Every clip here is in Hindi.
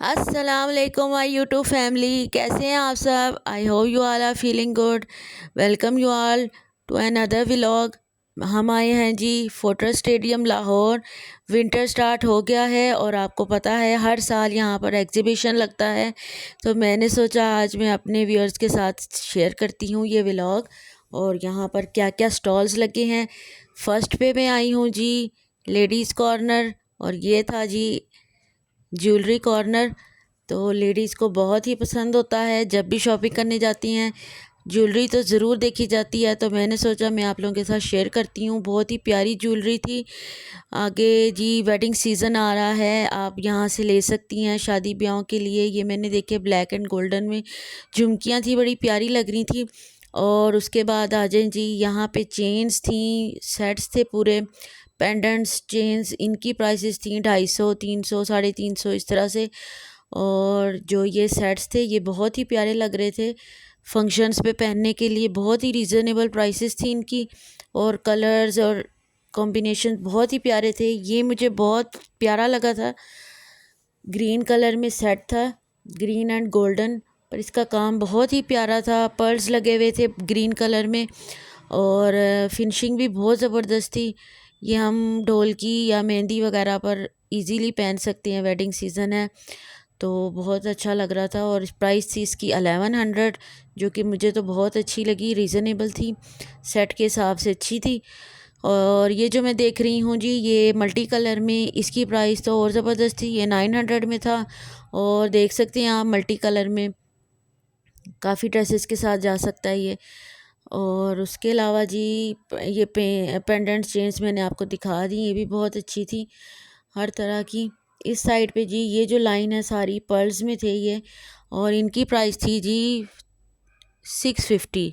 अस्सलाम वालेकुम माय यूट्यूब फैमिली, कैसे हैं आप सब। I hope you all are feeling good. Welcome you all to another vlog. हम आए हैं जी fortress stadium Lahore. Winter start हो गया है और आपको पता है हर साल यहाँ पर एग्जीबिशन लगता है, तो मैंने सोचा आज मैं अपने व्यूअर्स के साथ शेयर करती हूँ ये व्लॉग और यहाँ पर क्या क्या स्टॉल्स लगे हैं। फर्स्ट पे मैं आई हूँ जी लेडीज़ कॉर्नर, और ये था जी ज्वेलरी कॉर्नर। तो लेडीज़ को बहुत ही पसंद होता है, जब भी शॉपिंग करने जाती हैं ज्वेलरी तो ज़रूर देखी जाती है, तो मैंने सोचा मैं आप लोगों के साथ शेयर करती हूँ। बहुत ही प्यारी ज्वेलरी थी। आगे जी वेडिंग सीज़न आ रहा है, आप यहाँ से ले सकती हैं शादी ब्याहों के लिए। ये मैंने देखे ब्लैक एंड गोल्डन में झुमकियाँ थी, बड़ी प्यारी लग रही थी। और उसके बाद आ जाए जी यहाँ पे चेन्स थी, सेट्स थे पूरे, पेंडेंट्स चेन्स, इनकी प्राइसेस थी 250, 300, 350 इस तरह से। और जो ये सेट्स थे ये बहुत ही प्यारे लग रहे थे, फंक्शंस पे पहनने के लिए बहुत ही रीज़नेबल प्राइसेस थी इनकी। और कलर्स और कॉम्बिनेशन बहुत ही प्यारे थे। ये मुझे बहुत प्यारा लगा था, ग्रीन कलर में सेट था, ग्रीन एंड गोल्डन, पर इसका काम बहुत ही प्यारा था। पर्ल्स लगे हुए थे ग्रीन कलर में और फिनिशिंग भी बहुत ज़बरदस्त थी। ये हम ढोलकी या मेहंदी वगैरह पर इजीली पहन सकते हैं, वेडिंग सीज़न है तो बहुत अच्छा लग रहा था। और प्राइस थी इसकी 1100, जो कि मुझे तो बहुत अच्छी लगी, रीज़नेबल थी, सेट के हिसाब से अच्छी थी। और ये जो मैं देख रही हूँ जी ये मल्टी कलर में, इसकी प्राइस तो और ज़बरदस्त थी, ये 900 में था। और देख सकते हैं आप मल्टी कलर में काफ़ी ड्रेसेस के साथ जा सकता है ये। और उसके अलावा जी ये पेंडेंट चेन्स मैंने आपको दिखा दी, ये भी बहुत अच्छी थी हर तरह की। इस साइड पे जी ये जो लाइन है सारी पर्ल्स में थे ये, और इनकी प्राइस थी जी 650।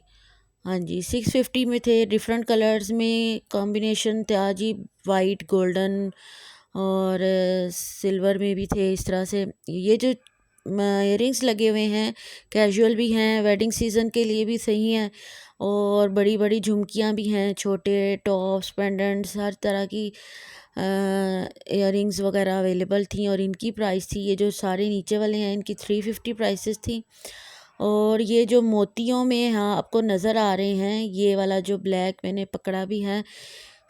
हाँ जी 650 में थे, डिफरेंट कलर्स में कॉम्बिनेशन था जी, वाइट गोल्डन और सिल्वर में भी थे इस तरह से। ये जो इयरिंग्स लगे हुए हैं कैजुअल भी हैं, वेडिंग सीज़न के लिए भी सही हैं, और बड़ी बड़ी झुमकियाँ भी हैं, छोटे टॉप्स पेंडेंट्स हर तरह की इयरिंग्स वगैरह अवेलेबल थी। और इनकी प्राइस थी, ये जो सारे नीचे वाले हैं इनकी 350 प्राइसेस थी। और ये जो मोतियों में हाँ आपको नज़र आ रहे हैं, ये वाला जो ब्लैक मैंने पकड़ा भी है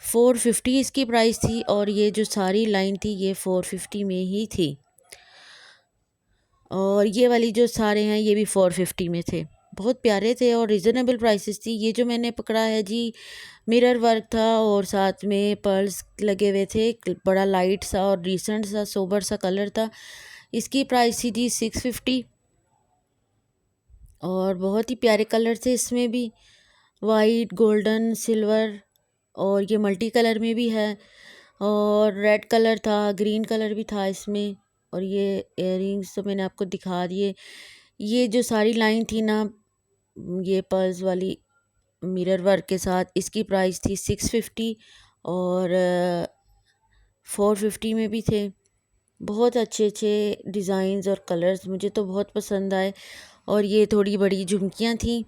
450 इसकी प्राइस थी, और ये जो सारी लाइन थी ये 450 में ही थी। और ये वाली जो सारे हैं ये भी 450 में थे, बहुत प्यारे थे और रिजनेबल प्राइसेस थी। ये जो मैंने पकड़ा है जी मिरर वर्क था और साथ में पर्ल्स लगे हुए थे, बड़ा लाइट सा और डिसेंट सा सोबर सा कलर था। इसकी प्राइस थी जी 650, और बहुत ही प्यारे कलर थे इसमें भी, वाइट गोल्डन सिल्वर, और ये मल्टी कलर में भी है, और रेड कलर था, ग्रीन कलर भी था इसमें। और ये इयररिंग्स तो मैंने आपको दिखा दिए। ये जो सारी लाइन थी ना ये पर्ल्स वाली मिरर वर्क के साथ, इसकी प्राइस थी 650, और 450 में भी थे। बहुत अच्छे अच्छे डिज़ाइंस और कलर्स मुझे तो बहुत पसंद आए। और ये थोड़ी बड़ी झुमकियाँ थी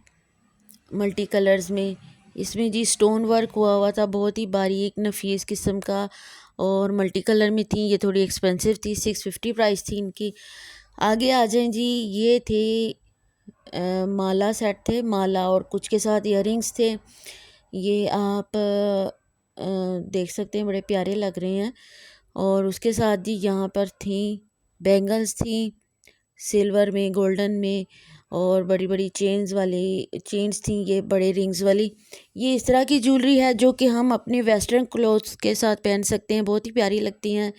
मल्टी कलर्स में, इसमें जी स्टोन वर्क हुआ हुआ था, बहुत ही बारीक नफीस किस्म का, और मल्टी कलर में थी। ये थोड़ी एक्सपेंसिव थी, 650 प्राइस थी इनकी। आगे आ जाएं जी, ये थे माला सेट थे, माला और कुछ के साथ इयररिंग्स थे। ये आप देख सकते हैं, बड़े प्यारे लग रहे हैं। और उसके साथ जी यहाँ पर थी बैंगल्स थी, सिल्वर में गोल्डन में, और बड़ी बड़ी चेन्स वाली चेन्स थी, ये बड़े रिंग्स वाली। ये इस तरह की ज्वेलरी है जो कि हम अपने वेस्टर्न क्लोथ्स के साथ पहन सकते हैं, बहुत ही प्यारी लगती हैं।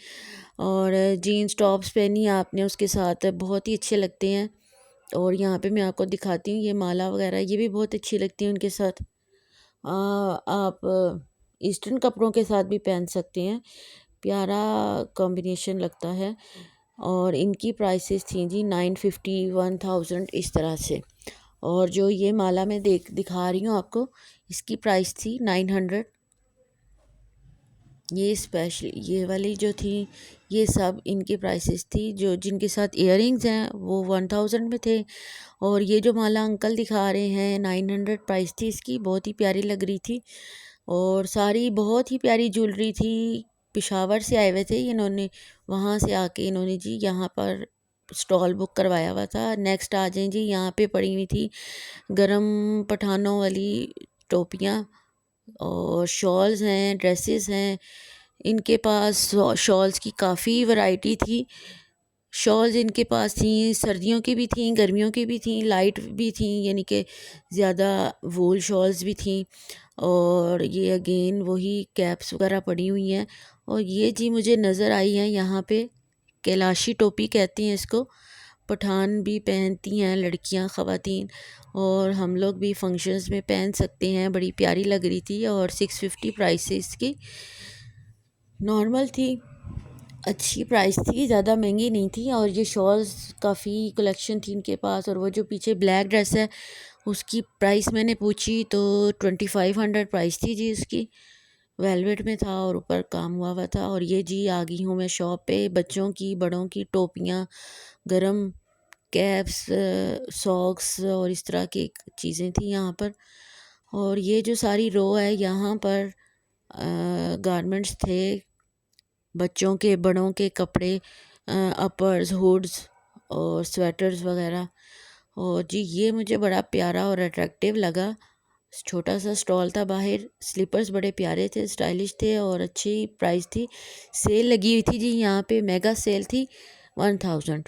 और जीन्स टॉप्स पहनी आपने उसके साथ बहुत ही अच्छे लगते हैं। और यहाँ पे मैं आपको दिखाती हूँ ये माला वगैरह, ये भी बहुत अच्छी लगती है उनके साथ। आप ईस्टर्न कपड़ों के साथ भी पहन सकते हैं, प्यारा कॉम्बिनेशन लगता है। और इनकी प्राइसेस थी जी 950, 1000 इस तरह से। और जो ये माला मैं दिखा रही हूँ आपको, इसकी प्राइस थी 900। ये स्पेशल ये वाली जो थी ये सब इनकी प्राइसेस थी, जो जिनके साथ इयररिंग्स हैं वो 1000 में थे। और ये जो माला अंकल दिखा रहे हैं 900 प्राइस थी इसकी, बहुत ही प्यारी लग रही थी। और सारी बहुत ही प्यारी ज्वेलरी थी। पेशावर से आए हुए थे इन्होंने, वहाँ से आके इन्होंने जी यहाँ पर स्टॉल बुक करवाया हुआ था। नेक्स्ट आ जाएं जी, यहाँ पे पड़ी हुई थी गरम पठानों वाली टोपियाँ और शॉल्स हैं, ड्रेसेस हैं। इनके पास शॉल्स की काफ़ी वैरायटी थी। शॉल्स इनके पास थी, सर्दियों की भी थी, गर्मियों की भी थी, लाइट भी थी, यानी कि ज़्यादा वूल शॉल्स भी थी। और ये अगेन वही कैप्स वगैरह पड़ी हुई हैं। और ये जी मुझे नज़र आई है यहाँ पे, कैलाशी टोपी कहती हैं इसको। पठान भी पहनती हैं लड़कियां, ख़वातीन, और हम लोग भी फंक्शंस में पहन सकते हैं। बड़ी प्यारी लग रही थी और 650 प्राइस है इसकी। नॉर्मल थी, अच्छी प्राइस थी, ज़्यादा महंगी नहीं थी। और ये शॉल्स काफ़ी कलेक्शन थी इनके पास। और वो जो पीछे ब्लैक ड्रेस है उसकी प्राइस मैंने पूछी तो 2500 प्राइस थी जी उसकी। वेलवेट में था और ऊपर काम हुआ हुआ था। और ये जी आ गई हूँ मैं शॉप पे। बच्चों की, बड़ों की टोपियाँ, गरम कैप्स, सॉक्स और इस तरह की चीज़ें थी यहाँ पर। और ये जो सारी रो है यहाँ पर गारमेंट्स थे, बच्चों के, बड़ों के कपड़े, अपर्स, हुड्स और स्वेटर्स वगैरह। और जी ये मुझे बड़ा प्यारा और अट्रैक्टिव लगा। छोटा सा स्टॉल था बाहर, स्लीपर्स बड़े प्यारे थे, स्टाइलिश थे और अच्छी प्राइस थी। सेल लगी हुई थी जी यहाँ पे, मेगा सेल थी 1000।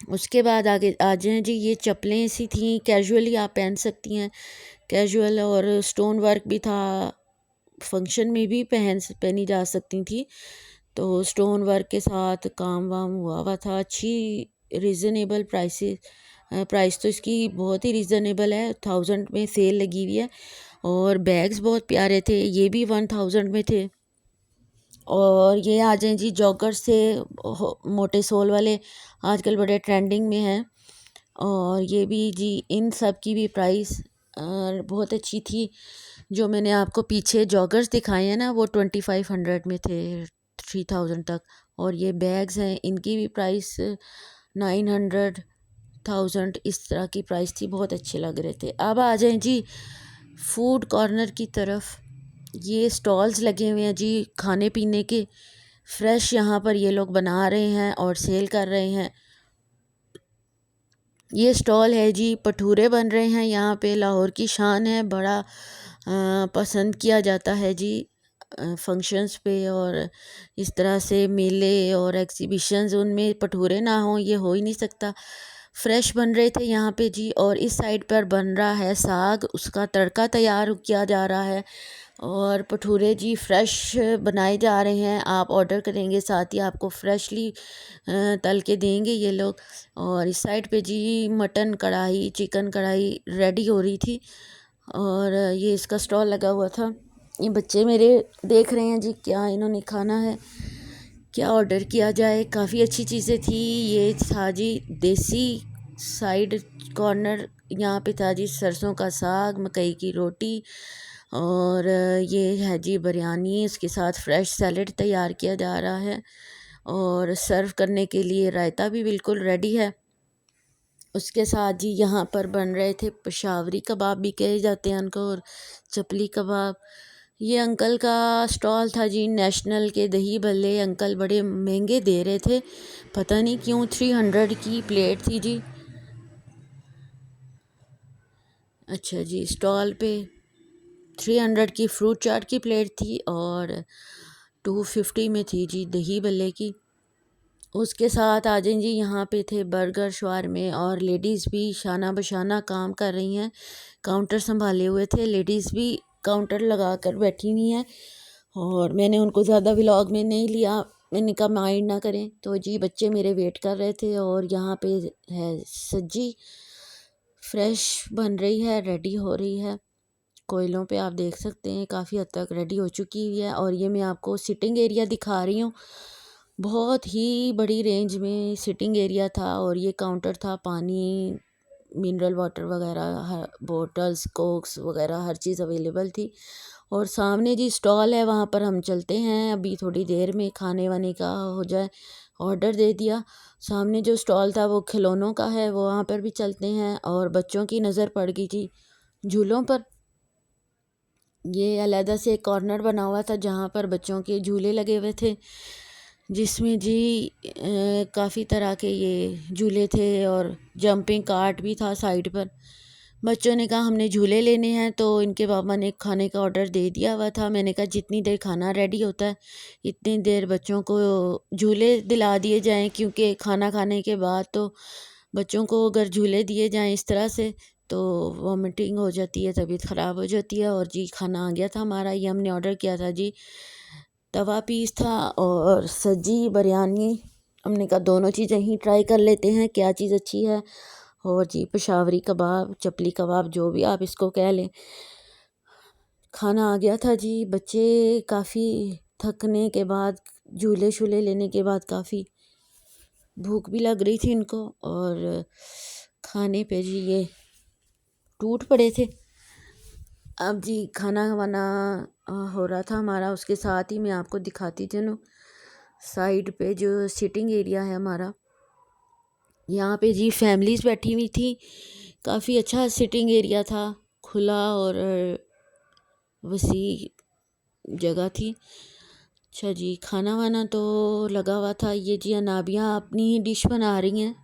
उसके बाद आगे आ जाएँ जी, ये चप्पलें सी थी, कैजुअली आप पहन सकती हैं, कैजुअल। और स्टोन वर्क भी था, फंक्शन में भी पहनी जा सकती थी। तो स्टोन वर्क के साथ काम वाम हुआ हुआ था। अच्छी रीज़नेबल प्राइस तो इसकी बहुत ही रीज़नेबल है, 1000 में सेल लगी हुई है। और बैग्स बहुत प्यारे थे, ये भी 1000 में थे। और ये आ जाएं जी जॉगर्स से, मोटे सोल वाले, आजकल बड़े ट्रेंडिंग में हैं। और ये भी जी, इन सब की भी प्राइस बहुत अच्छी थी। जो मैंने आपको पीछे जॉगर्स दिखाए हैं ना, वो 2500 में थे, 3000 तक। और ये बैग्स हैं, इनकी भी प्राइस 900, 1000 इस तरह की प्राइस थी। बहुत अच्छे लग रहे थे। अब आ जाएं जी फूड कॉर्नर की तरफ। ये स्टॉल्स लगे हुए हैं जी खाने पीने के, फ्रेश यहाँ पर ये लोग बना रहे हैं और सेल कर रहे हैं। ये स्टॉल है जी, भटूरे बन रहे हैं यहाँ पे, लाहौर की शान है, बड़ा पसंद किया जाता है जी फंक्शंस पे। और इस तरह से मेले और एग्जीबिशंस, उनमें भटूरे ना हो ये हो ही नहीं सकता। फ्रेश बन रहे थे यहाँ पे जी। और इस साइड पर बन रहा है साग, उसका तड़का तैयार किया जा रहा है। और भटूरे जी फ्रेश बनाए जा रहे हैं, आप ऑर्डर करेंगे साथ ही आपको फ्रेशली तल के देंगे ये लोग। और इस साइड पे जी मटन कढ़ाई, चिकन कढ़ाई रेडी हो रही थी। और ये इसका स्टॉल लगा हुआ था। ये बच्चे मेरे देख रहे हैं जी क्या इन्होंने खाना है, क्या ऑर्डर किया जाए। काफ़ी अच्छी चीज़ें थी। ये था जी देसी साइड कॉर्नर, यहाँ पे था जी सरसों का साग, मकई की रोटी। और ये है जी बिरयानी, इसके साथ फ्रेश सैलेड तैयार किया जा रहा है। और सर्व करने के लिए रायता भी बिल्कुल रेडी है। उसके साथ जी यहाँ पर बन रहे थे पेशावरी कबाब भी कहे जाते हैं उनको, और चपली कबाब। ये अंकल का स्टॉल था जी, नेशनल के दही भल्ले। अंकल बड़े महंगे दे रहे थे, पता नहीं क्यों। 300 की प्लेट थी जी। अच्छा जी, स्टॉल पे 300 की फ्रूट चाट की प्लेट थी और 250 में थी जी दही भल्ले की। उसके साथ आ जाएं जी, यहाँ पे थे बर्गर, शवारमे। और लेडीज़ भी शाना बशाना काम कर रही हैं, काउंटर संभाले हुए थे। लेडीज़ भी काउंटर लगा कर बैठी हुई हैं। और मैंने उनको ज़्यादा व्लॉग में नहीं लिया, मैंने कहा माइंड ना करें। तो जी बच्चे मेरे वेट कर रहे थे। और यहाँ पे है सब्जी, फ्रेश बन रही है, रेडी हो रही है। कोयलों पे आप देख सकते हैं काफ़ी हद तक रेडी हो चुकी हुई है। और ये मैं आपको सिटिंग एरिया दिखा रही हूँ। बहुत ही बड़ी रेंज में सिटिंग एरिया था। और ये काउंटर था, पानी, मिनरल वाटर वगैरह, बोटल्स, कोक्स वगैरह हर चीज़ अवेलेबल थी। और सामने जी स्टॉल है, वहाँ पर हम चलते हैं अभी थोड़ी देर में, खाने वाने का हो जाए, ऑर्डर दे दिया। सामने जो स्टॉल था वो खिलौनों का है, वो वहाँ पर भी चलते हैं। और बच्चों की नज़र पड़ गई थी झूलों पर। ये अलहदा से एक कॉर्नर बना हुआ था जहाँ पर बच्चों के झूले लगे हुए थे। जिसमें जी काफ़ी तरह के ये झूले थे और जंपिंग कार्ट भी था साइड पर। बच्चों ने कहा हमने झूले लेने हैं, तो इनके पापा ने खाने का ऑर्डर दे दिया हुआ था। मैंने कहा जितनी देर खाना रेडी होता है इतनी देर बच्चों को झूले दिला दिए जाएं, क्योंकि खाना खाने के बाद तो बच्चों को अगर झूले दिए जाएं इस तरह से तो वॉमिटिंग हो जाती है, तबीयत ख़राब हो जाती है। और जी खाना आ गया था हमारा, ये हमने ऑर्डर किया था जी। तवा पीस था और सब्जी बिरयानी। हमने कहा दोनों चीज़ें ही ट्राई कर लेते हैं, क्या चीज़ अच्छी है। और जी पेशावरी कबाब, चपली कबाब, जो भी आप इसको कह लें। खाना आ गया था जी। बच्चे काफ़ी थकने के बाद, झूले शूले लेने के बाद काफ़ी भूख भी लग रही थी इनको, और खाने पे जी ये टूट पड़े थे। अब जी खाना वाना हो रहा था हमारा, उसके साथ ही मैं आपको दिखाती चलूँ साइड पे जो सिटिंग एरिया है हमारा, यहाँ पे जी फैमिलीज़ बैठी हुई थी। काफ़ी अच्छा सिटिंग एरिया था, खुला और वसी जगह थी। अच्छा जी खाना वाना तो लगा हुआ था। ये जी अनाबिया अपनी डिश बना रही हैं।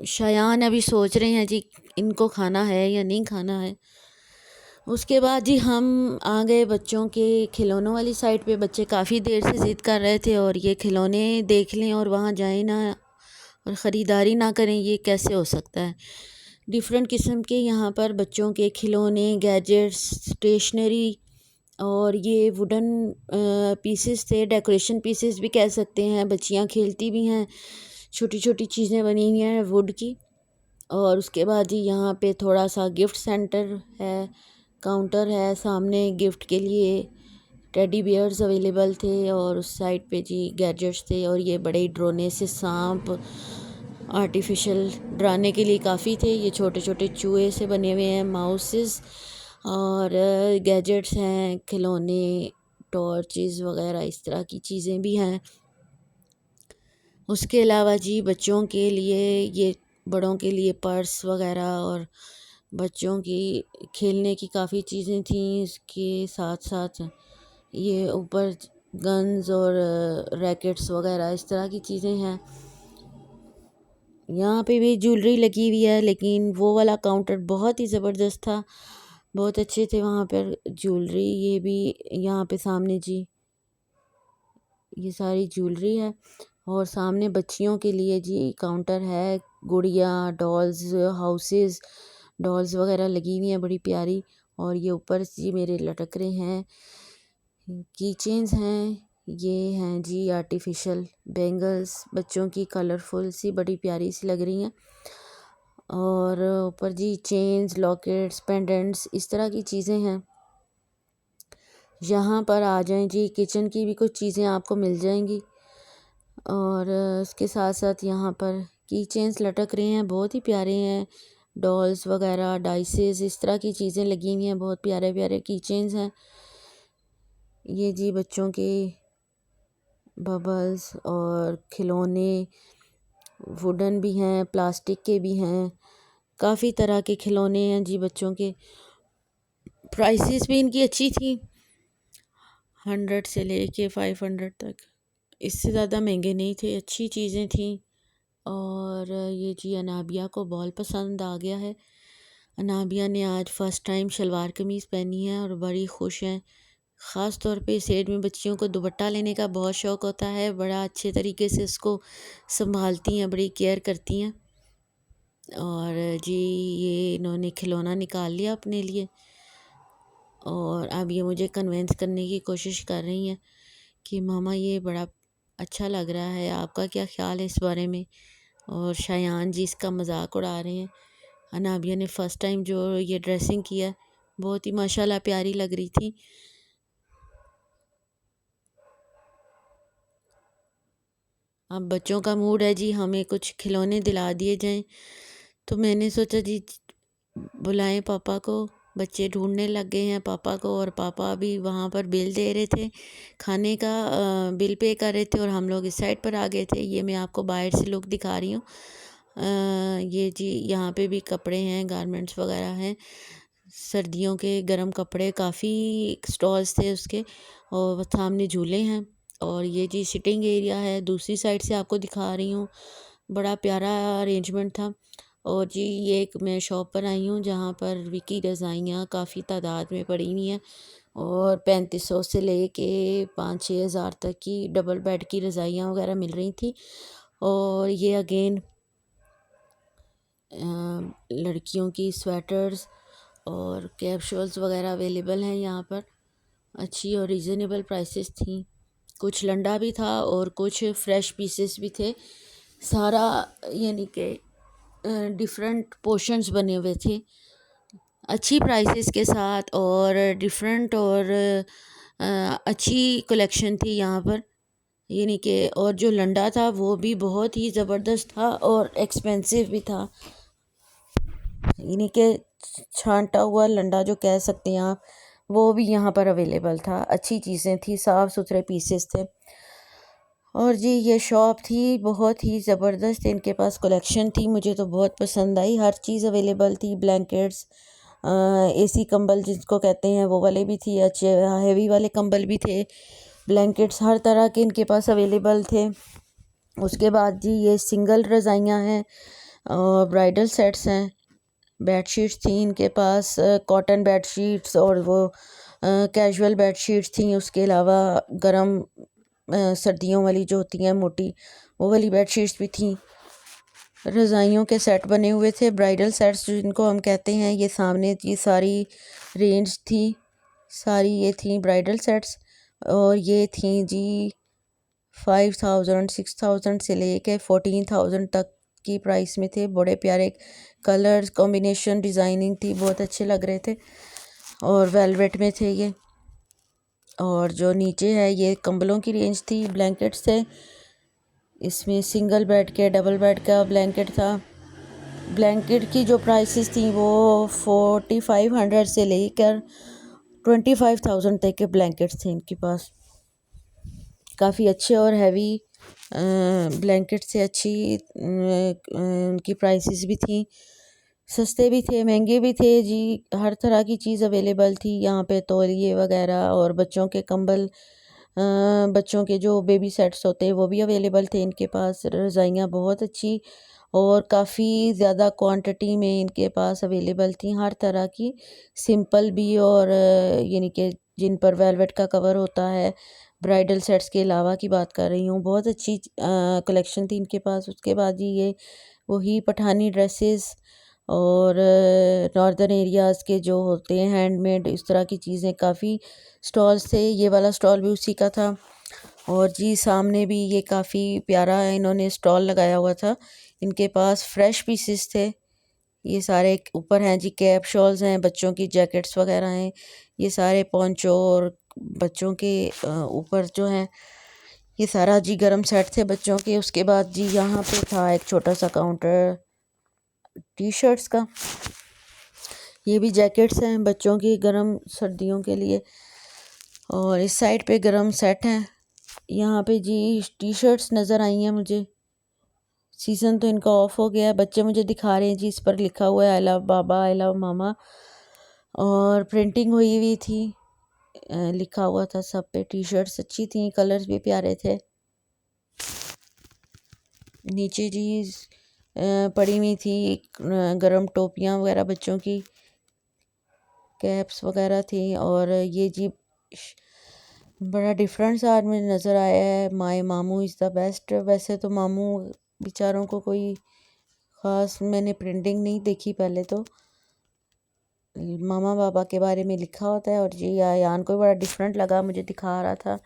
शायान अभी सोच रहे हैं जी इनको खाना है या नहीं खाना है। उसके बाद जी हम आ गए बच्चों के खिलौनों वाली साइड पे। बच्चे काफ़ी देर से ज़िद कर रहे थे, और ये खिलौने देख लें और वहाँ जाएं ना और ख़रीदारी ना करें, ये कैसे हो सकता है। डिफरेंट किस्म के यहाँ पर बच्चों के खिलौने, गैजेट्स, स्टेशनरी, और ये वुडन पीसेस थे, डेकोरेशन पीसेस भी कह सकते हैं। बच्चियाँ खेलती भी हैं, छोटी छोटी चीज़ें बनी हुई हैं वुड की। और उसके बाद जी यहाँ पे थोड़ा सा गिफ्ट सेंटर है, काउंटर है सामने। गिफ्ट के लिए टेडी बियर्स अवेलेबल थे, और उस साइड पे जी गैजेट्स थे। और ये बड़े ड्रोने से सांप आर्टिफिशियल डराने के लिए काफ़ी थे। ये छोटे छोटे चूहे से बने हुए हैं, माउसेस, और गैजेट्स हैं, खिलौने, टॉर्चेस वगैरह इस तरह की चीज़ें भी हैं। उसके अलावा जी बच्चों के लिए, ये बड़ों के लिए पर्स वगैरह और बच्चों की खेलने की काफ़ी चीज़ें थीं। इसके साथ साथ ये ऊपर गन्स और रैकेट्स वगैरह इस तरह की चीज़ें हैं। यहाँ पे भी ज्वेलरी लगी हुई है, लेकिन वो वाला काउंटर बहुत ही ज़बरदस्त था, बहुत अच्छे थे वहाँ पर ज्वेलरी। ये भी यहाँ पे सामने जी ये सारी ज्वेलरी है, और सामने बच्चियों के लिए जी काउंटर है। गुड़िया, डॉल्स, हाउसेस, डॉल्स वगैरह लगी हुई हैं बड़ी प्यारी। और ये ऊपर जी मेरे लटक रहे हैं की चेन्स हैं। ये हैं जी आर्टिफिशियल बैंगल्स, बच्चों की कलरफुल सी बड़ी प्यारी सी लग रही हैं। और ऊपर जी चेन्स, लॉकेट्स, पेंडेंट्स इस तरह की चीज़ें हैं। यहाँ पर आ जाएं जी, किचन की भी कुछ चीज़ें आपको मिल जाएंगी। और उसके साथ साथ यहाँ पर की चेन्स लटक रहे हैं, बहुत ही प्यारे हैं। डॉल्स वगैरह, डाइसेस, इस तरह की चीज़ें लगी हुई हैं, बहुत प्यारे प्यारे की चेन्स हैं। ये जी बच्चों के बबल्स और खिलौने, वुडन भी हैं, प्लास्टिक के भी हैं, काफ़ी तरह के खिलौने हैं जी बच्चों के। प्राइसेस भी इनकी अच्छी थी, 100 से लेके 500 तक, इससे ज़्यादा महंगे नहीं थे, अच्छी चीज़ें थी। और ये जी अनाबिया को बहुत पसंद आ गया है। अनाबिया ने आज फ़र्स्ट टाइम शलवार कमीज़ पहनी है और बड़ी खुश हैं। ख़ास तौर पे इस एज में बच्चियों को दुपट्टा लेने का बहुत शौक़ होता है, बड़ा अच्छे तरीके से उसको संभालती हैं, बड़ी केयर करती हैं। और जी ये इन्होंने खिलौना निकाल लिया अपने लिए, और अब ये मुझे कन्विंस करने की कोशिश कर रही हैं कि मामा ये बड़ा अच्छा लग रहा है, आपका क्या ख़्याल है इस बारे में। और शायान जी इसका मजाक उड़ा रहे हैं। अनाबिया ने फ़र्स्ट टाइम जो ये ड्रेसिंग किया, बहुत ही माशाल्लाह प्यारी लग रही थी। अब बच्चों का मूड है जी हमें कुछ खिलौने दिला दिए जाएं, तो मैंने सोचा जी बुलाएं पापा को। बच्चे ढूंढने लग गए हैं पापा को, और पापा अभी वहाँ पर बिल दे रहे थे, खाने का बिल पे कर रहे थे, और हम लोग इस साइड पर आ गए थे। ये मैं आपको बाहर से लुक दिखा रही हूँ। ये जी यहाँ पे भी कपड़े हैं, गारमेंट्स वगैरह हैं। सर्दियों के गर्म कपड़े काफ़ी स्टॉल्स थे उसके, और सामने झूले हैं। और ये जी सिटिंग एरिया है, दूसरी साइड से आपको दिखा रही हूँ। बड़ा प्यारा अरेंजमेंट था। और जी ये एक मैं शॉप पर आई हूँ जहाँ पर विकी रज़ाइयाँ काफ़ी तादाद में पड़ी हुई हैं, और 3500 से लेके 5-6 हज़ार तक की डबल बेड की रज़ाइयाँ वगैरह मिल रही थी। और ये अगेन लड़कियों की स्वेटर्स और कैप्सूल्स वगैरह अवेलेबल हैं यहाँ पर। अच्छी और रीज़नेबल प्राइसेस थी। कुछ लंडा भी था और कुछ फ्रेश पीसेस भी थे। सारा यानी कि डिफरेंट पोर्शंस बने हुए थे अच्छी प्राइसेस के साथ, और डिफरेंट और अच्छी कलेक्शन थी यहाँ पर। यानी कि और जो लंडा था वो भी बहुत ही ज़बरदस्त था और एक्सपेंसिव भी था। यानी कि छांटा हुआ लंडा जो कह सकते हैं आप, वो भी यहाँ पर अवेलेबल था। अच्छी चीज़ें थी, साफ़ सुथरे पीसेस थे। और जी ये शॉप थी बहुत ही ज़बरदस्त, इनके पास कलेक्शन थी, मुझे तो बहुत पसंद आई। हर चीज़ अवेलेबल थी, ब्लैंकेट्स, एसी कंबल जिसको कहते हैं वो वाले भी थी, अच्छे हेवी वाले कंबल भी थे, ब्लैंकेट्स हर तरह के इनके पास अवेलेबल थे। उसके बाद जी ये सिंगल रज़ाइयाँ हैं और ब्राइडल सेट्स हैं। बेडशीट्स थी इनके पास, कॉटन बेडशीट्स, और वो कैजुअल बेडशीट्स थी। उसके अलावा गरम सर्दियों वाली जो होती हैं मोटी, वो वाली बेडशीट्स भी थी। रज़ाइयों के सेट बने हुए थे, ब्राइडल सेट्स जिनको हम कहते हैं। ये सामने ये सारी रेंज थी, सारी ये थी ब्राइडल सेट्स। और ये थी जी 5000 6000 से लेके 14000 तक की प्राइस में थे। बड़े प्यारे कलर्स कॉम्बिनेशन, डिज़ाइनिंग थी, बहुत अच्छे लग रहे थे और वेलवेट में थे ये। और जो नीचे है ये कंबलों की रेंज थी, ब्लैंकेट्स थे। इसमें सिंगल बेड के, डबल बेड का ब्लैंकेट था। ब्लैंकेट की जो प्राइसेस थी वो 4500 से लेकर 25000 तक के ब्लैंकेट्स थे इनके पास। काफ़ी अच्छे और हैवी ब्लैंकेट से अच्छी उनकी प्राइसेस भी थी। सस्ते भी थे, महंगे भी थे जी। हर तरह की चीज़ अवेलेबल थी यहाँ पे, तौलिए वगैरह और बच्चों के कंबल, बच्चों के जो बेबी सेट्स होते हैं वो भी अवेलेबल थे इनके पास। रज़ाइयाँ बहुत अच्छी और काफ़ी ज़्यादा क्वांटिटी में इनके पास अवेलेबल थी, हर तरह की, सिंपल भी और यानी कि जिन पर वेलवेट का कवर होता है। ब्राइडल सेट्स के अलावा की बात कर रही हूँ, बहुत अच्छी कलेक्शन थी इनके पास। उसके बाद ही ये वही पठानी ड्रेसेस और नॉर्दर्न एरियाज़ के जो होते हैं हैंडमेड, इस तरह की चीज़ें, काफ़ी स्टॉल्स थे। ये वाला स्टॉल भी उसी का था। और जी सामने भी ये काफ़ी प्यारा इन्होंने स्टॉल लगाया हुआ था। इनके पास फ्रेश पीसेस थे ये सारे। ऊपर हैं जी कैप शॉल्स हैं, बच्चों की जैकेट्स वगैरह हैं, ये सारे पोंचो और बच्चों के ऊपर जो हैं ये सारा जी गरम सेट थे बच्चों के। उसके बाद जी यहाँ पे था एक छोटा सा काउंटर टी शर्ट्स का। ये भी जैकेट्स हैं बच्चों की गरम सर्दियों के लिए। और इस साइड पे गरम सेट हैं। यहाँ पे जी टी शर्ट्स नज़र आई हैं मुझे। सीज़न तो इनका ऑफ हो गया है। बच्चे मुझे दिखा रहे हैं जी, इस पर लिखा हुआ है I love Baba, I love मामा, और प्रिंटिंग हुई हुई थी, लिखा हुआ था सब पे। टी शर्ट्स अच्छी थी, कलर्स भी प्यारे थे। नीचे जी पड़ी हुई थी गरम टोपियाँ वगैरह बच्चों की, कैप्स वगैरह थी। और ये जी बड़ा डिफरेंट सा आदमी नज़र आया है। माय मामू इज़ द बेस्ट। वैसे तो मामू बेचारों को कोई ख़ास मैंने प्रिंटिंग नहीं देखी पहले तो, मामा बाबा के बारे में लिखा होता है। और जी आयान को बड़ा डिफरेंट लगा, मुझे दिखा रहा था।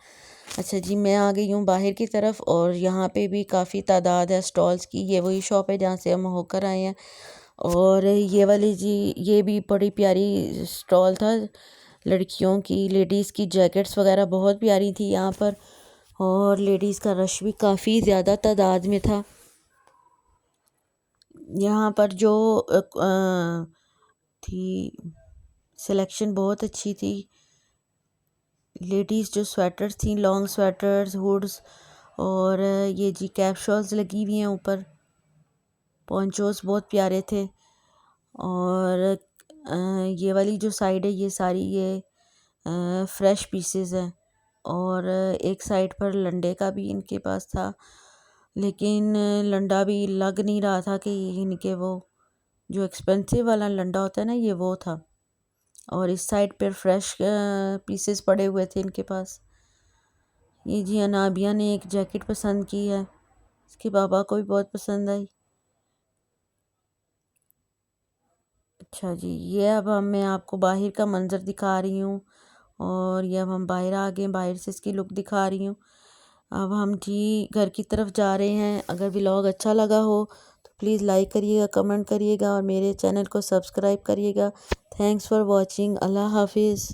अच्छा जी मैं आ गई हूँ बाहर की तरफ, और यहाँ पे भी काफ़ी तादाद है स्टॉल्स की। ये वही शॉप है जहाँ से हम होकर आए हैं। और ये वाली जी ये भी बड़ी प्यारी स्टॉल था लड़कियों की, लेडीज़ की जैकेट्स वगैरह बहुत प्यारी थी यहाँ पर। और लेडीज़ का रश भी काफ़ी ज़्यादा तादाद में था यहाँ पर। जो थी सिलेक्शन बहुत अच्छी थी। लेडीज़ जो स्वेटर्स थी, लॉन्ग स्वेटर्स, हुड्स, और ये जी कैप शॉल्स लगी हुई हैं ऊपर। पोंचोस बहुत प्यारे थे। और ये वाली जो साइड है ये सारी ये फ्रेश पीसेस हैं। और एक साइड पर लंडे का भी इनके पास था, लेकिन लंडा भी लग नहीं रहा था कि इनके वो जो एक्सपेंसिव वाला लंडा होता है ना, ये वो था। और इस साइड पर फ्रेश पीसेस पड़े हुए थे इनके पास। ये जी अनाबिया ने एक जैकेट पसंद की है, इसके पापा को भी बहुत पसंद आई। अच्छा जी, ये अब मैं आपको बाहर का मंज़र दिखा रही हूँ। और ये अब हम बाहर आ गए, बाहर से इसकी लुक दिखा रही हूँ। अब हम जी घर की तरफ जा रहे हैं। अगर व्लॉग अच्छा लगा हो तो प्लीज़ लाइक करिएगा, कमेंट करिएगा और मेरे चैनल को सब्सक्राइब करिएगा। Thanks for watching. अल्लाह हाफिज़।